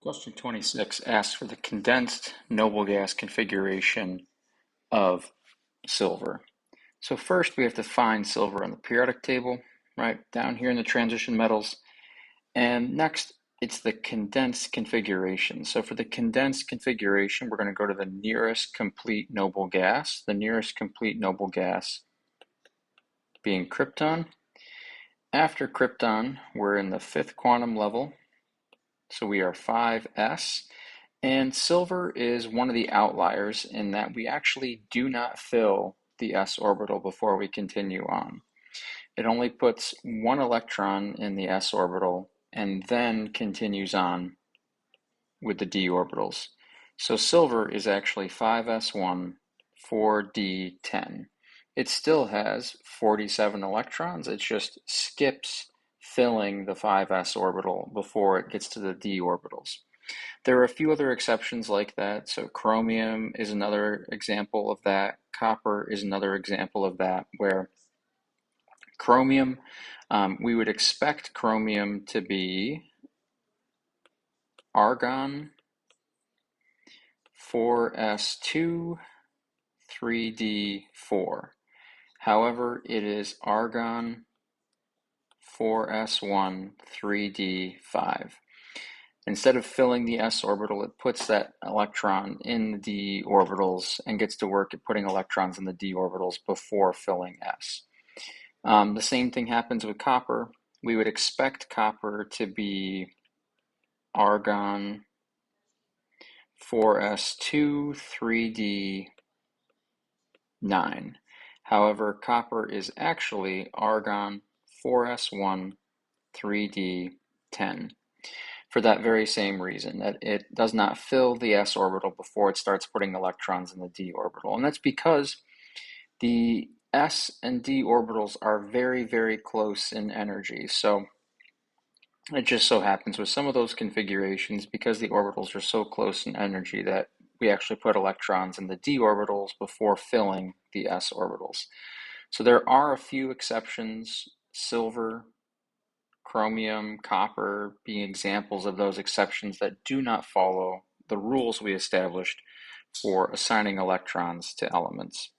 Question 26 asks for the condensed noble gas configuration of silver. So first we have to find silver on the periodic table, right down here in the transition metals. And next it's the condensed configuration. So for the condensed configuration, we're going to go to the nearest complete noble gas, the nearest complete noble gas being krypton. After krypton, we're in the fifth quantum level. So we are 5s. And silver is one of the outliers in that we actually do not fill the s orbital before we continue on. It only puts one electron in the s orbital and then continues on with the d orbitals. So silver is actually 5s1, 4d10. It still has 47 electrons, it just skips filling the 5s orbital before it gets to the d orbitals. There are a few other exceptions like that. So chromium is another example of that. Copper is another example of that, where chromium, we would expect chromium to be argon 4s2, 3d4. However, it is argon 4s1, 3d5. Instead of filling the s orbital, it puts that electron in the d orbitals and gets to work at putting electrons in the d orbitals before filling s. The same thing happens with copper. We would expect copper to be argon 4s2, 3d9. However, copper is actually argon 4s1, 3d10. For that very same reason, that it does not fill the s orbital before it starts putting electrons in the d orbital. And that's because the s and d orbitals are very, very close in energy. So it just so happens with some of those configurations, because the orbitals are so close in energy, that we actually put electrons in the d orbitals before filling the s orbitals. So there are a few exceptions, silver, chromium, copper being examples of those exceptions that do not follow the rules we established for assigning electrons to elements.